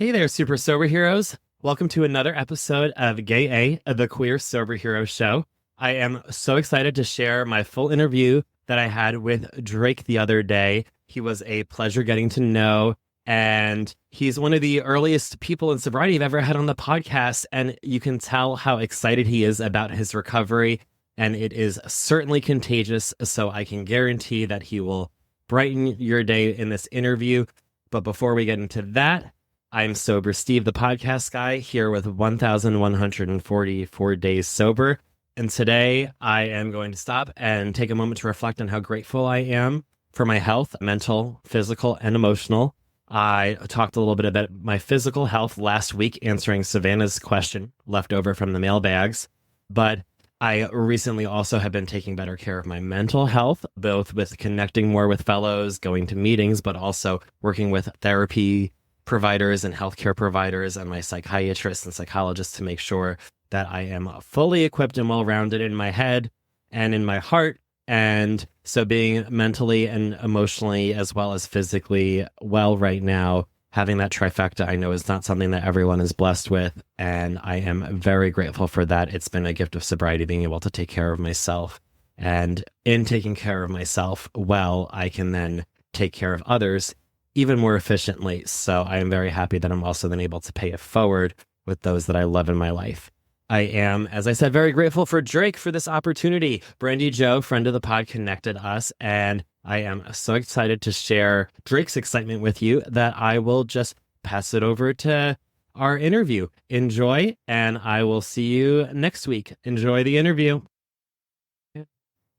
Hey there, super sober heroes. Welcome to another episode of Gay A, the Queer Sober Hero Show. I am so excited to share my full interview that I had with Drake the other day. He was a pleasure getting to know, and he's one of the earliest people in sobriety I've ever had on the podcast. And you can tell how excited he is about his recovery, and it is certainly contagious. So I can guarantee that he will brighten your day in this interview. But before we get into that, I'm Sober Steve, the podcast guy, here with 1,144 days sober. And today I am going to stop and take a moment to reflect on how grateful I am for my health, mental, physical, and emotional. I talked a little bit about my physical health last week, answering Savannah's question left over from the mailbags. But I recently also have been taking better care of my mental health, both with connecting more with fellows, going to meetings, but also working with therapy providers and healthcare providers and my psychiatrists and psychologists to make sure that I am fully equipped and well-rounded in my head and in my heart. And so being mentally and emotionally as well as physically well right now, having that trifecta, I know is not something that everyone is blessed with. And I am very grateful for that. It's been a gift of sobriety, being able to take care of myself. And in taking care of myself well, I can then take care of others even more efficiently. So I am very happy that I'm also then able to pay it forward with those that I love in my life. I am, as I said, very grateful for Drake for this opportunity. Brandy Joe, friend of the pod, connected us, and I am so excited to share Drake's excitement with you that I will just pass it over to our interview. Enjoy, and I will see you next week. Enjoy the interview.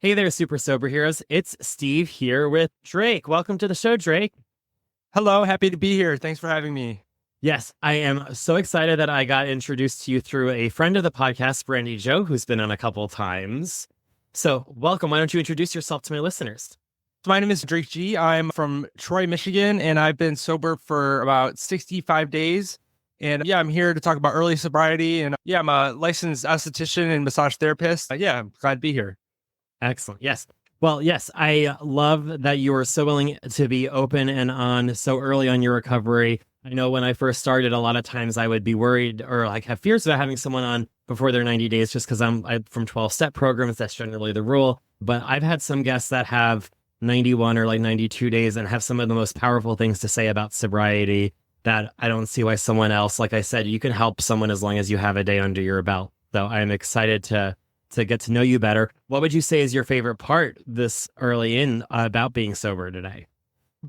Hey there, super sober heroes. It's Steve here with Drake. Welcome to the show, Drake. Hello, happy to be here. Thanks for having me. Yes, I am so excited that I got introduced to you through a friend of the podcast, Brandy Joe, who's been on a couple of times. So welcome. Why don't you introduce yourself to my listeners? My name is Drake G. I'm from Troy, Michigan, and I've been sober for about 65 days. And I'm here to talk about early sobriety. And I'm a licensed esthetician and massage therapist. I'm glad to be here. Excellent. Yes. Well, yes, I love that you are so willing to be open and on so early on your recovery. I know when I first started, a lot of times I would be worried or like have fears about having someone on before their 90 days, just because I'm from 12-step programs. That's generally the rule. But I've had some guests that have 91 or like 92 days and have some of the most powerful things to say about sobriety that I don't see why someone else, like I said, you can help someone as long as you have a day under your belt. So I'm excited to get to know you better. What would you say is your favorite part this early in about being sober today?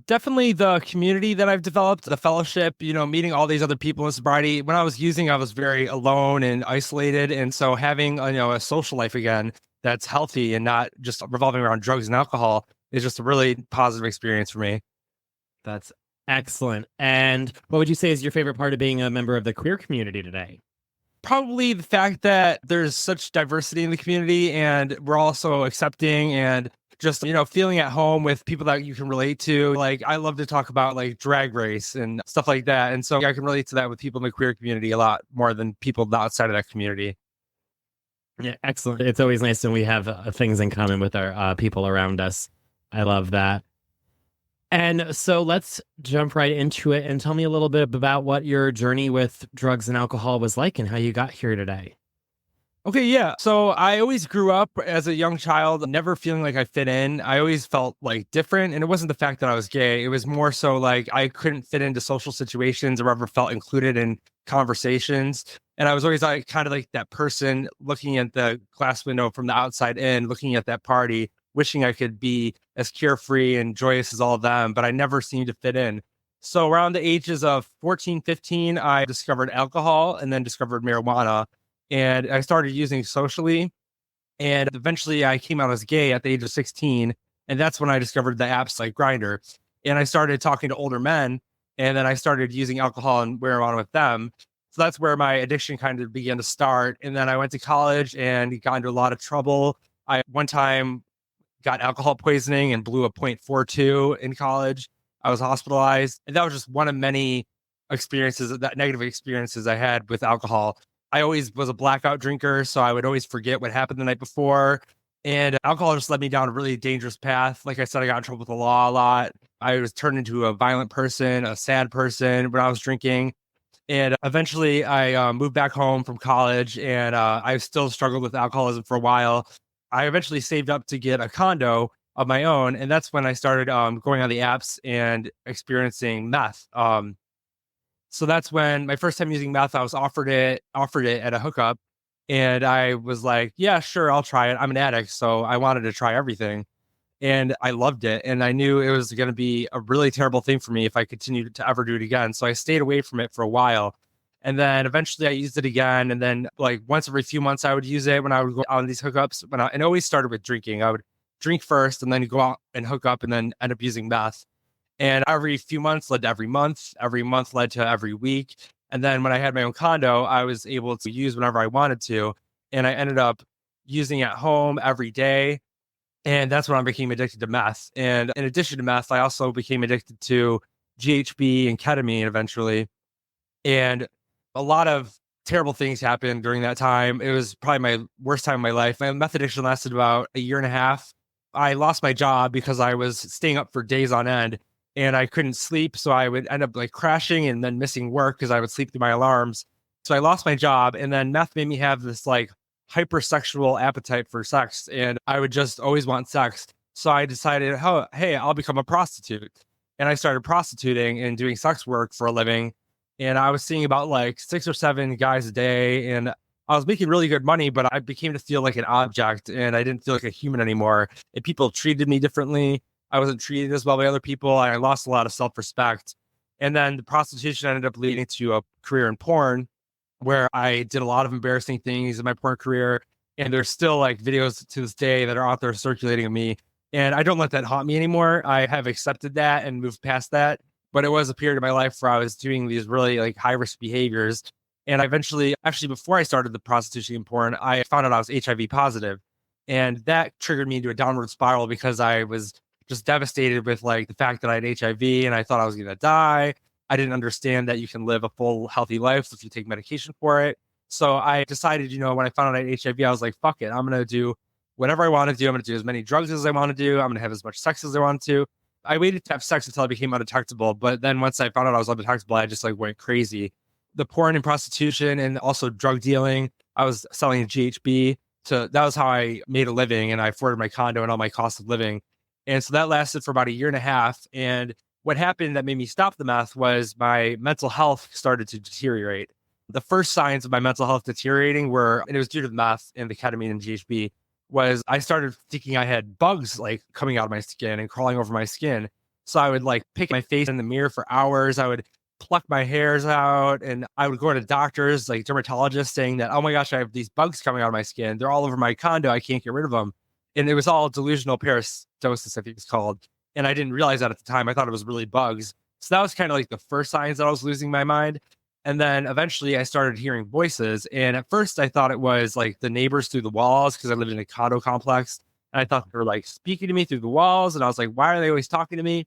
Definitely the community that I've developed, the fellowship, meeting all these other people in sobriety. When I was using, I was very alone and isolated. And so having, a social life again that's healthy and not just revolving around drugs and alcohol is just a really positive experience for me. That's excellent. And what would you say is your favorite part of being a member of the queer community today? Probably the fact that there's such diversity in the community and we're all so accepting and just, feeling at home with people that you can relate to. Like, I love to talk about like drag race and stuff like that. And so I can relate to that with people in the queer community a lot more than people outside of that community. Yeah, excellent. It's always nice when we have things in common with our people around us. I love that. And so let's jump right into it and tell me a little bit about what your journey with drugs and alcohol was like and how you got here today. Okay, yeah. So I always grew up as a young child, never feeling like I fit in. I always felt like different. And it wasn't the fact that I was gay. It was more so like I couldn't fit into social situations or ever felt included in conversations. And I was always like kind of like that person looking at the glass window from the outside in, looking at that party, wishing I could be as carefree and joyous as all of them, but I never seemed to fit in. So around the ages of 14, 15, I discovered alcohol and then discovered marijuana. And I started using socially. And eventually I came out as gay at the age of 16. And that's when I discovered the apps like Grindr. And I started talking to older men. And then I started using alcohol and marijuana with them. So that's where my addiction kind of began to start. And then I went to college and got into a lot of trouble. I one time got alcohol poisoning and blew a .42 in college. I was hospitalized. And that was just one of many negative experiences I had with alcohol. I always was a blackout drinker, so I would always forget what happened the night before. And alcohol just led me down a really dangerous path. Like I said, I got in trouble with the law a lot. I was turned into a violent person, a sad person when I was drinking. And eventually I moved back home from college, and I still struggled with alcoholism for a while. I eventually saved up to get a condo of my own. And that's when I started going on the apps and experiencing meth. So that's when my first time using meth, I was offered it at a hookup. And I was like, yeah, sure, I'll try it. I'm an addict. So I wanted to try everything. And I loved it. And I knew it was going to be a really terrible thing for me if I continued to ever do it again. So I stayed away from it for a while. And then eventually I used it again. And then, like, once every few months, I would use it when I would go on these hookups. And it always started with drinking. I would drink first and then go out and hook up and then end up using meth. And every few months led to every month led to every week. And then when I had my own condo, I was able to use whenever I wanted to. And I ended up using it at home every day. And that's when I became addicted to meth. And in addition to meth, I also became addicted to GHB and ketamine eventually. And a lot of terrible things happened during that time. It was probably my worst time of my life. My meth addiction lasted about a year and a half. I lost my job because I was staying up for days on end and I couldn't sleep. So I would end up like crashing and then missing work because I would sleep through my alarms. So I lost my job. And then meth made me have this like hypersexual appetite for sex. And I would just always want sex. So I decided, oh, hey, I'll become a prostitute. And I started prostituting and doing sex work for a living. And I was seeing about like 6 or 7 guys a day. And I was making really good money, but I became to feel like an object and I didn't feel like a human anymore. And people treated me differently. I wasn't treated as well by other people. I lost a lot of self-respect. And then the prostitution ended up leading to a career in porn where I did a lot of embarrassing things in my porn career. And there's still like videos to this day that are out there circulating of me. And I don't let that haunt me anymore. I have accepted that and moved past that. But it was a period of my life where I was doing these really like high risk behaviors. And I eventually, actually, before I started the prostitution and porn, I found out I was HIV positive. And that triggered me into a downward spiral because I was just devastated with like the fact that I had HIV and I thought I was going to die. I didn't understand that you can live a full, healthy life if you take medication for it. So I decided, when I found out I had HIV, I was like, fuck it. I'm going to do whatever I want to do. I'm going to do as many drugs as I want to do. I'm going to have as much sex as I want to. I waited to have sex until I became undetectable. But then once I found out I was undetectable, I just like went crazy. The porn and prostitution and also drug dealing. I was selling GHB. So that was how I made a living and I afforded my condo and all my costs of living. And so that lasted for about a year and a half. And what happened that made me stop the meth was my mental health started to deteriorate. The first signs of my mental health deteriorating were, and it was due to the meth and the ketamine and GHB, was I started thinking I had bugs like coming out of my skin and crawling over my skin. So I would like pick my face in the mirror for hours. I would pluck my hairs out and I would go to doctors, like dermatologists, saying that, oh my gosh, I have these bugs coming out of my skin. They're all over my condo. I can't get rid of them. And it was all delusional parasitosis, I think it's called. And I didn't realize that at the time. I thought it was really bugs. So that was kind of like the first signs that I was losing my mind. And then eventually I started hearing voices. And at first I thought it was like the neighbors through the walls because I lived in a condo complex. And I thought they were like speaking to me through the walls. And I was like, why are they always talking to me?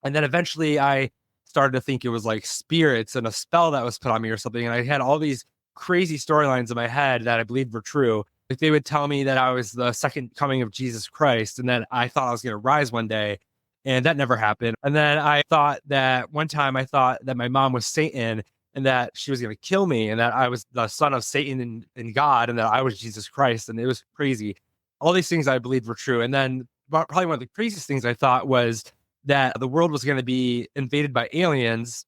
And then eventually I started to think it was like spirits and a spell that was put on me or something. And I had all these crazy storylines in my head that I believed were true. Like they would tell me that I was the second coming of Jesus Christ and that I thought I was going to rise one day. And that never happened. And then I thought that one time I thought that my mom was Satan and that she was going to kill me and that I was the son of Satan and God and that I was Jesus Christ. And it was crazy. All these things I believed were true. And then probably one of the craziest things I thought was that the world was going to be invaded by aliens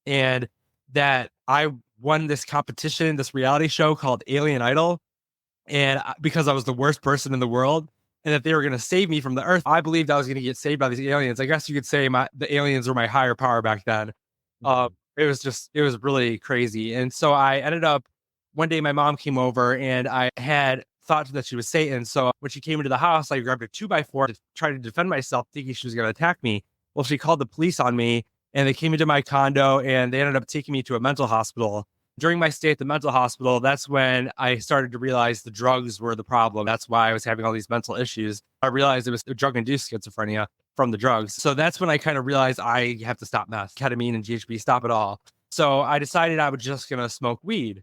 and that I won this competition, this reality show called Alien Idol. And because I was the worst person in the world and that they were going to save me from the earth, I believed I was going to get saved by these aliens. I guess you could say the aliens were my higher power back then. It was really crazy. And so I ended up, one day my mom came over and I had thought that she was Satan. So when she came into the house, I grabbed a 2x4 to try to defend myself, thinking she was going to attack me. Well, she called the police on me and they came into my condo and they ended up taking me to a mental hospital. During my stay at the mental hospital, that's when I started to realize the drugs were the problem. That's why I was having all these mental issues. I realized it was drug-induced schizophrenia from the drugs. So that's when I kind of realized I have to stop meth, ketamine and GHB, stop it all. So I decided I was just going to smoke weed.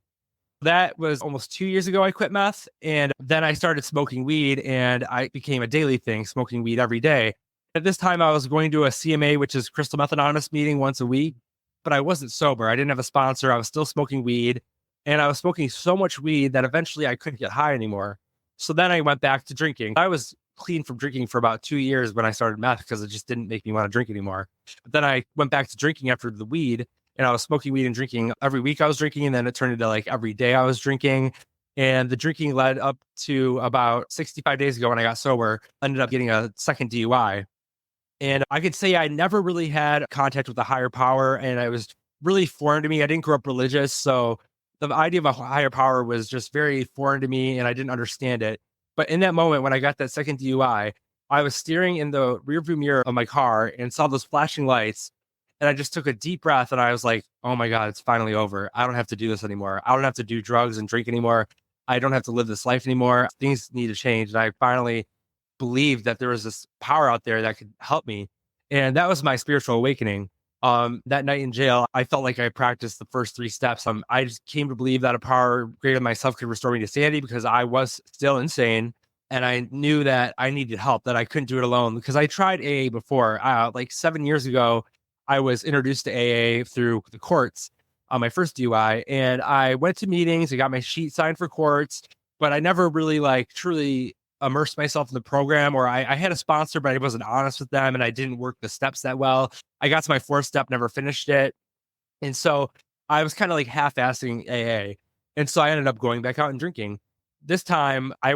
That was almost 2 years ago I quit meth. And then I started smoking weed and I became a daily thing, smoking weed every day. At this time, I was going to a CMA, which is Crystal Meth Anonymous meeting once a week. but I wasn't sober. I didn't have a sponsor. I was still smoking weed, and I was smoking so much weed that eventually I couldn't get high anymore. So then I went back to drinking. I was clean from drinking for about 2 years when I started meth because it just didn't make me want to drink anymore. But then I went back to drinking after the weed, and I was smoking weed and drinking every week I was drinking. And then it turned into like every day I was drinking. And the drinking led up to about 65 days ago when I got sober, ended up getting a second DUI. And I could say I never really had contact with a higher power, and it was really foreign to me. I didn't grow up religious, so the idea of a higher power was just very foreign to me, and I didn't understand it. But in that moment, when I got that second DUI, I was steering in the rearview mirror of my car and saw those flashing lights. And I just took a deep breath and I was like, oh my God, it's finally over. I don't have to do this anymore. I don't have to do drugs and drink anymore. I don't have to live this life anymore. Things need to change. And I finally believed that there was this power out there that could help me. And that was my spiritual awakening. That night in jail, I felt like I practiced the first 3 steps. I just came to believe that a power greater than myself could restore me to sanity because I was still insane. And I knew that I needed help, that I couldn't do it alone because I tried AA before. Like 7 years ago, I was introduced to AA through the courts on my first DUI. And I went to meetings, I got my sheet signed for courts, but I never really like truly immersed myself in the program, or I had a sponsor, but I wasn't honest with them and I didn't work the steps that well. I got to my 4th step, never finished it. And so I was kind of like half-assing AA. And so I ended up going back out and drinking. This time I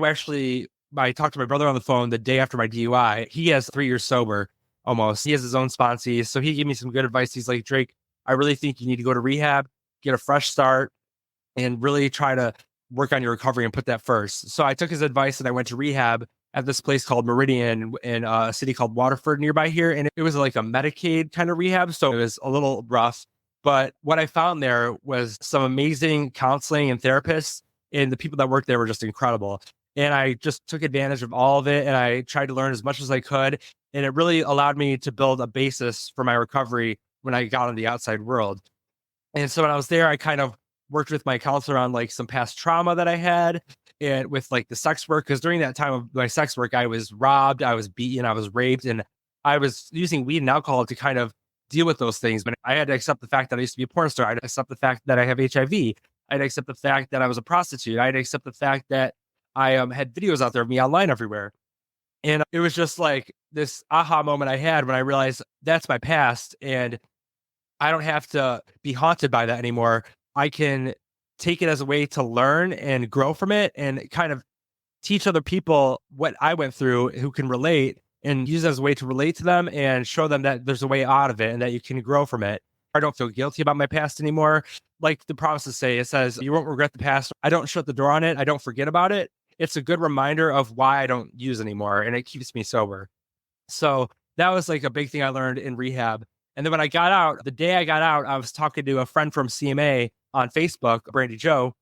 talked to my brother on the phone the day after my DUI. He has 3 years sober almost. He has his own sponsees. So he gave me some good advice. He's like, Drake, I really think you need to go to rehab, get a fresh start, and really try to work on your recovery and put that first. So I took his advice and I went to rehab at this place called Meridian in a city called Waterford nearby here. And it was like a Medicaid kind of rehab. So it was a little rough. But what I found there was some amazing counseling and therapists, and the people that worked there were just incredible. And I just took advantage of all of it. And I tried to learn as much as I could. And it really allowed me to build a basis for my recovery when I got in the outside world. And so when I was there, I kind of worked with my counselor on like some past trauma that I had and with like the sex work. Cause during that time of my sex work, I was robbed, I was beaten, I was raped, and I was using weed and alcohol to kind of deal with those things. But I had to accept the fact that I used to be a porn star. I had to accept the fact that I have HIV. I had to accept the fact that I was a prostitute. I had to accept the fact that I had videos out there of me online everywhere. And it was just like this aha moment I had when I realized that's my past and I don't have to be haunted by that anymore. I can take it as a way to learn and grow from it and kind of teach other people what I went through who can relate and use it as a way to relate to them and show them that there's a way out of it and that you can grow from it. I don't feel guilty about my past anymore. Like the promises say, it says, you won't regret the past. I don't shut the door on it. I don't forget about it. It's a good reminder of why I don't use anymore, and it keeps me sober. So that was like a big thing I learned in rehab. And then when I got out, the day I got out, I was talking to a friend from CMA on Facebook, Brandy Joe.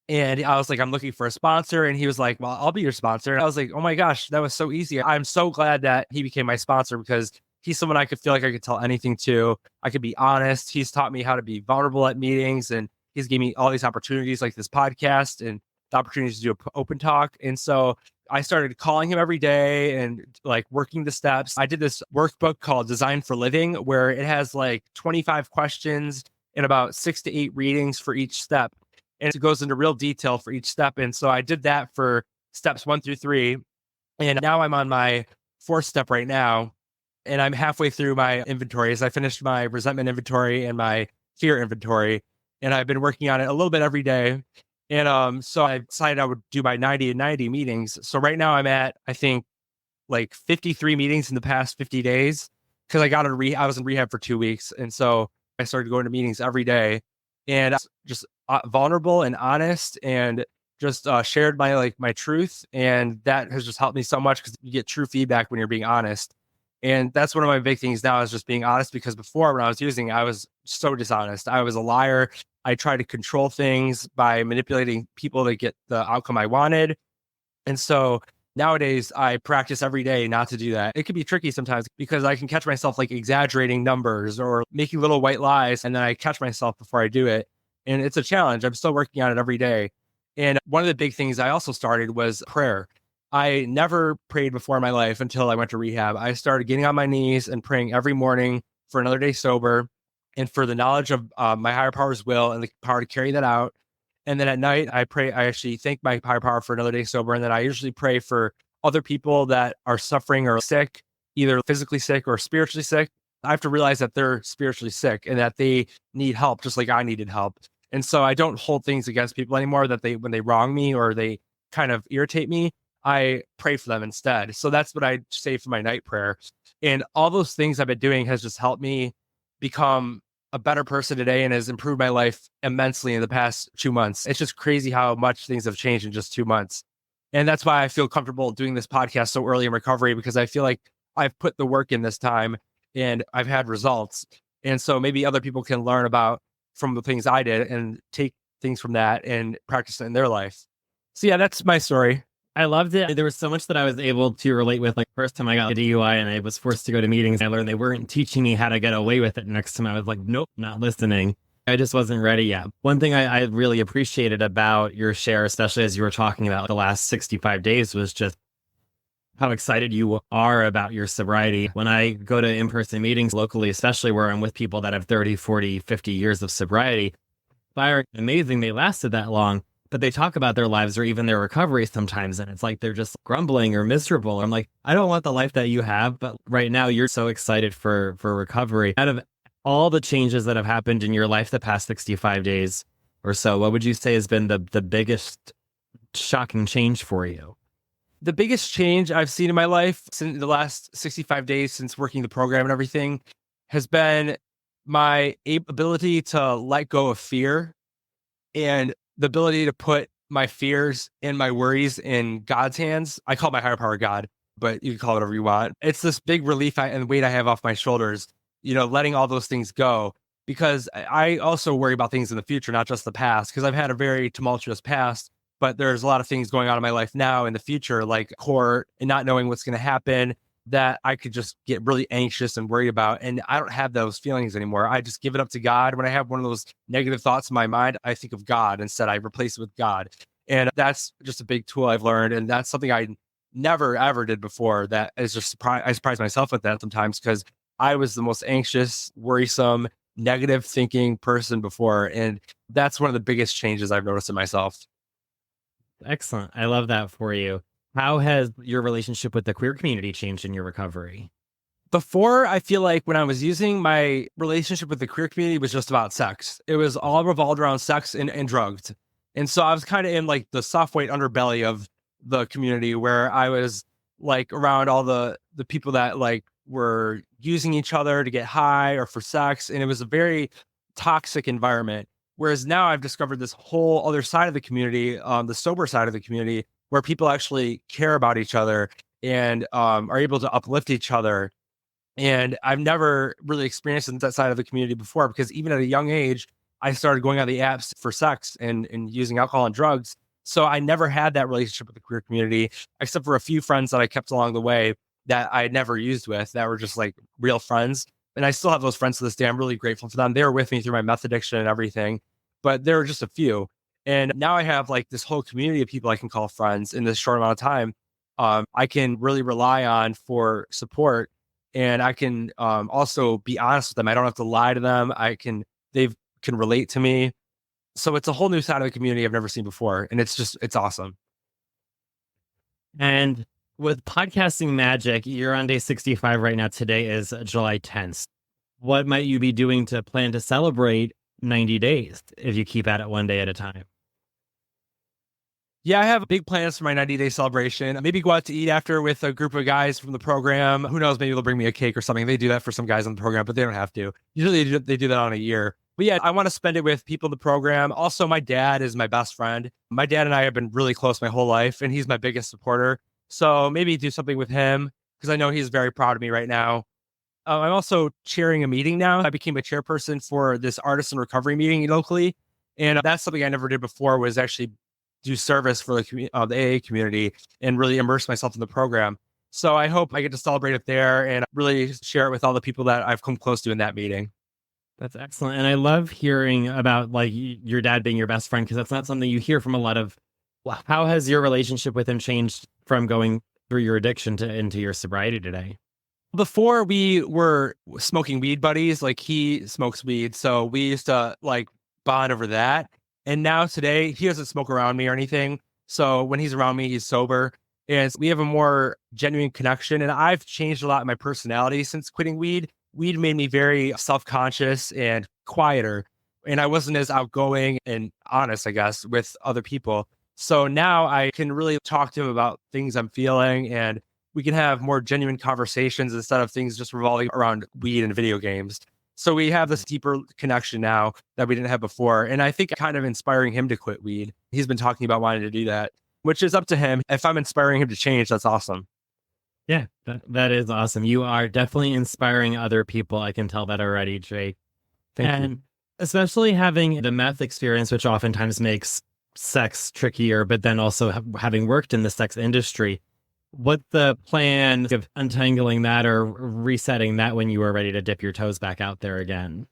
And I was like, I'm looking for a sponsor. And he was like, well, I'll be your sponsor. And I was like, oh my gosh, that was so easy. I'm so glad that he became my sponsor because he's someone I could feel like I could tell anything to. I could be honest. He's taught me how to be vulnerable at meetings. And he's given me all these opportunities like this podcast and the opportunity to do an open talk. And so I started calling him every day and like working the steps. I did this workbook called Design for Living, where it has like 25 questions and about 6 to 8 readings for each step. And it goes into real detail for each step. And so I did that for steps 1 through 3. And now I'm on my 4th step right now. And I'm halfway through my inventories. I finished my resentment inventory and my fear inventory. And I've been working on it a little bit every day. And so I decided I would do my 90 and 90 meetings. So right now I'm at, I think, like 53 meetings in the past 50 days because I was in rehab for 2 weeks. And so I started going to meetings every day and just vulnerable and honest and just shared my truth. And that has just helped me so much because you get true feedback when you're being honest. And that's one of my big things now is just being honest, because before when I was using, I was so dishonest. I was a liar. I tried to control things by manipulating people to get the outcome I wanted. And so nowadays I practice every day not to do that. It can be tricky sometimes because I can catch myself like exaggerating numbers or making little white lies. And then I catch myself before I do it. And it's a challenge. I'm still working on it every day. And one of the big things I also started was prayer. I never prayed before in my life until I went to rehab. I started getting on my knees and praying every morning for another day sober. and for the knowledge of my higher power's will and the power to carry that out. And then at night, I pray. I actually thank my higher power for another day sober. And then I usually pray for other people that are suffering or sick, either physically sick or spiritually sick. I have to realize that they're spiritually sick and that they need help, just like I needed help. And so I don't hold things against people anymore that when they wrong me or they kind of irritate me, I pray for them instead. So that's what I say for my night prayer. And all those things I've been doing has just helped me become a better person today and has improved my life immensely in the past 2 months. It's just crazy how much things have changed in just 2 months. And that's why I feel comfortable doing this podcast so early in recovery, because I feel like I've put the work in this time and I've had results. And so maybe other people can learn about from the things I did and take things from that and practice it in their life. So yeah, that's my story. I loved it. There was so much that I was able to relate with. Like, first time I got a DUI and I was forced to go to meetings, I learned they weren't teaching me how to get away with it. Next time I was like, nope, not listening. I just wasn't ready yet. One thing I really appreciated about your share, especially as you were talking about the last 65 days, was just how excited you are about your sobriety. When I go to in-person meetings locally, especially where I'm with people that have 30, 40, 50 years of sobriety, fire amazing they lasted that long, but they talk about their lives or even their recovery sometimes, and it's like they're just grumbling or miserable. I'm like, I don't want the life that you have, but right now you're so excited for recovery. Out of all the changes that have happened in your life the past 65 days or so, what would you say has been the biggest shocking change for you? The biggest change I've seen in my life since the last 65 days since working the program and everything has been my ability to let go of fear and the ability to put my fears and my worries in God's hands. I call my higher power God, but you can call it whatever you want. It's this big relief and weight I have off my shoulders, letting all those things go, because I also worry about things in the future, not just the past, because I've had a very tumultuous past. But there's a lot of things going on in my life now in the future, like court and not knowing what's going to happen, that I could just get really anxious and worried about. And I don't have those feelings anymore. I just give it up to God. When I have one of those negative thoughts in my mind, I think of God instead. I replace it with God. And that's just a big tool I've learned. And that's something I never, ever did before. That is just I surprise myself with that sometimes, because I was the most anxious, worrisome, negative thinking person before. And that's one of the biggest changes I've noticed in myself. Excellent. I love that for you. How has your relationship with the queer community changed in your recovery? Before, I feel like when I was using, my relationship with the queer community was just about sex. It was all revolved around sex and drugs. And so I was kind of in like the soft white underbelly of the community, where I was like around all the people that like were using each other to get high or for sex. And it was a very toxic environment. Whereas now I've discovered this whole other side of the community, the sober side of the community, where people actually care about each other and are able to uplift each other. And I've never really experienced that side of the community before, because even at a young age, I started going on the apps for sex and using alcohol and drugs. So I never had that relationship with the queer community, except for a few friends that I kept along the way that I had never used with, that were just like real friends. And I still have those friends to this day. I'm really grateful for them. They were with me through my meth addiction and everything, but there were just a few. And now I have like this whole community of people I can call friends in this short amount of time. I can really rely on for support, and I can also be honest with them. I don't have to lie to them. They can relate to me. So it's a whole new side of the community I've never seen before. And it's awesome. And with podcasting magic, you're on day 65 right now. Today is July 10th. What might you be doing to plan to celebrate 90 days if you keep at it one day at a time? Yeah, I have big plans for my 90-day celebration. Maybe go out to eat after with a group of guys from the program. Who knows? Maybe they'll bring me a cake or something. They do that for some guys on the program, but they don't have to. Usually they do that on a year. But yeah, I want to spend it with people in the program. Also, my dad is my best friend. My dad and I have been really close my whole life, and he's my biggest supporter. So maybe do something with him, because I know he's very proud of me right now. I'm also chairing a meeting now. I became a chairperson for this artist in recovery meeting locally. And that's something I never did before, was actually do service for the AA community and really immerse myself in the program. So I hope I get to celebrate it there and really share it with all the people that I've come close to in that meeting. That's excellent. And I love hearing about like your dad being your best friend, because that's not something you hear from a lot of. How has your relationship with him changed from going through your addiction into your sobriety today? Before we were smoking weed buddies, like he smokes weed. So we used to like bond over that. And now today he doesn't smoke around me or anything. So when he's around me, he's sober. And we have a more genuine connection. And I've changed a lot in my personality since quitting weed. Weed made me very self-conscious and quieter. And I wasn't as outgoing and honest, I guess, with other people. So now I can really talk to him about things I'm feeling, and we can have more genuine conversations instead of things just revolving around weed and video games. So we have this deeper connection now that we didn't have before. And I think kind of inspiring him to quit weed. He's been talking about wanting to do that, which is up to him. If I'm inspiring him to change, that's awesome. Yeah, that is awesome. You are definitely inspiring other people. I can tell that already, Jake. Thank you. Especially having the meth experience, which oftentimes makes sex trickier, but then also having worked in the sex industry, what the plan of untangling that or resetting that when you were ready to dip your toes back out there again?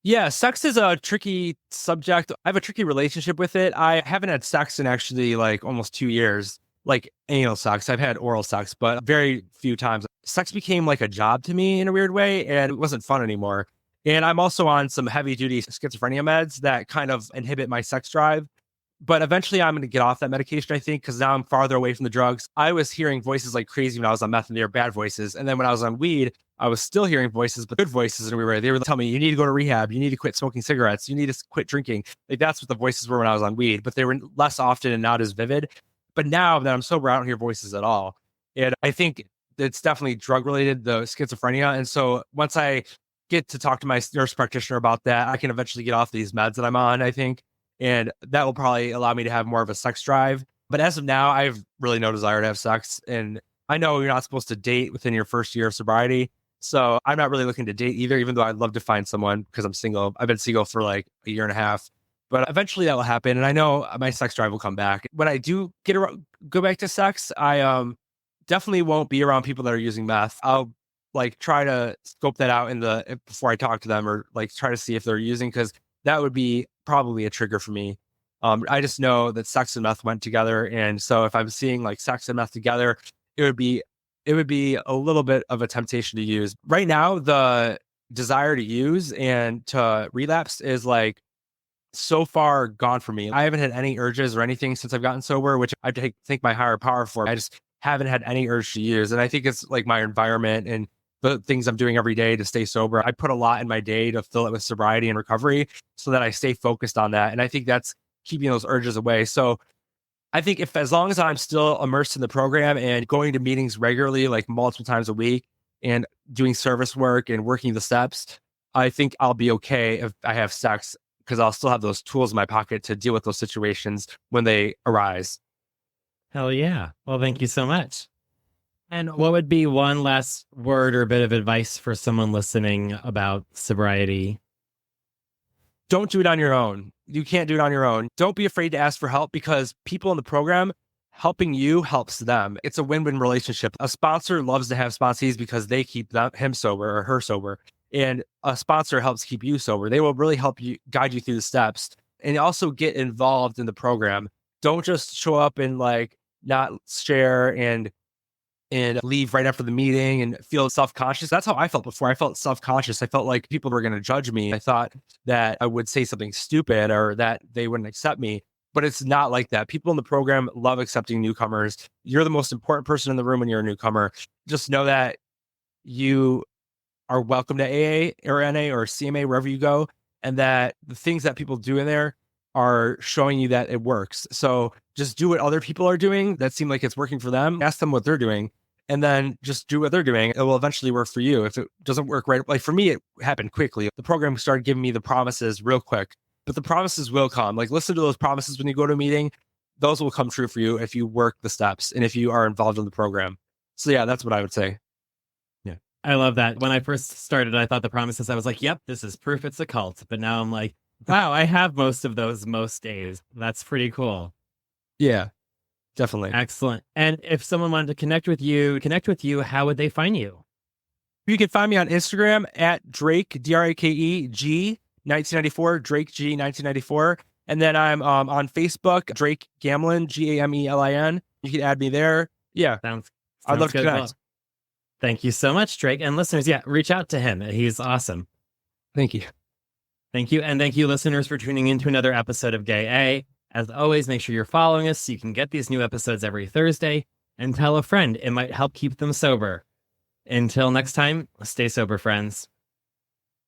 Yeah, sex is a tricky subject. I have a tricky relationship with it. I haven't had sex in actually like almost 2 years, like anal sex. I've had oral sex, but very few times. Sex became like a job to me in a weird way, and it wasn't fun anymore. And I'm also on some heavy duty schizophrenia meds that kind of inhibit my sex drive. But eventually I'm going to get off that medication, I think, because now I'm farther away from the drugs. I was hearing voices like crazy when I was on meth, and they were bad voices. And then when I was on weed, I was still hearing voices, but good voices. And they were telling me, you need to go to rehab. You need to quit smoking cigarettes. You need to quit drinking. Like that's what the voices were when I was on weed, but they were less often and not as vivid. But now that I'm sober, I don't hear voices at all. And I think it's definitely drug related, the schizophrenia. And so once I get to talk to my nurse practitioner about that, I can eventually get off these meds that I'm on, I think. And that will probably allow me to have more of a sex drive. But as of now, I have really no desire to have sex. And I know you're not supposed to date within your first year of sobriety. So I'm not really looking to date either, even though I'd love to find someone because I'm single. I've been single for like a year and a half. But eventually that will happen. And I know my sex drive will come back. When I do go back to sex, I definitely won't be around people that are using meth. I'll like try to scope that out before I talk to them, or like try to see if they're using, because that would be probably a trigger for me. I just know that sex and meth went together. And so if I'm seeing like sex and meth together, it would be a little bit of a temptation to use. Right now, the desire to use and to relapse is like so far gone for me. I haven't had any urges or anything since I've gotten sober, which I thank my higher power for. I just haven't had any urge to use. And I think it's like my environment and the things I'm doing every day to stay sober. I put a lot in my day to fill it with sobriety and recovery so that I stay focused on that. And I think that's keeping those urges away. So I think as long as I'm still immersed in the program and going to meetings regularly, like multiple times a week, and doing service work and working the steps, I think I'll be okay if I have sex, because I'll still have those tools in my pocket to deal with those situations when they arise. Hell yeah. Well, thank you so much. And what would be one last word or bit of advice for someone listening about sobriety? Don't do it on your own. You can't do it on your own. Don't be afraid to ask for help, because people in the program helping you helps them. It's a win-win relationship. A sponsor loves to have sponsees because they keep him sober or her sober. And a sponsor helps keep you sober. They will really help you, guide you through the steps, and also get involved in the program. Don't just show up and like not share and leave right after the meeting and feel self-conscious. That's how I felt before. I felt self-conscious. I felt like people were going to judge me. I thought that I would say something stupid or that they wouldn't accept me. But it's not like that. People in the program love accepting newcomers. You're the most important person in the room when you're a newcomer. Just know that you are welcome to AA or NA or CMA, wherever you go, and that the things that people do in there are showing you that it works. So just do what other people are doing that seem like it's working for them. Ask them what they're doing, and then just do what they're doing. It will eventually work for you. If it doesn't work right, like for me, it happened quickly. The program started giving me the promises real quick, but the promises will come. Like listen to those promises when you go to a meeting. Those will come true for you if you work the steps and if you are involved in the program. So yeah, that's what I would say. Yeah. I love that. When I first started, I thought the promises, I was like, yep, this is proof it's a cult. But now I'm like, wow, I have most of those most days. That's pretty cool. Yeah, definitely. Excellent. And if someone wanted to connect with you, how would they find you? You can find me on Instagram at Drake, DRAKE G 1994, Drake G 1994. And then I'm on Facebook, Drake Gamlin, GAMELIN. You can add me there. Yeah. Sounds I'd love to good. connect. Well, Thank you so much, Drake. And listeners, yeah, reach out to him. He's awesome. Thank you. Thank you. And thank you, listeners, for tuning in to another episode of Gay A. As always, make sure you're following us so you can get these new episodes every Thursday, and tell a friend. It might help keep them sober. Until next time, stay sober, friends.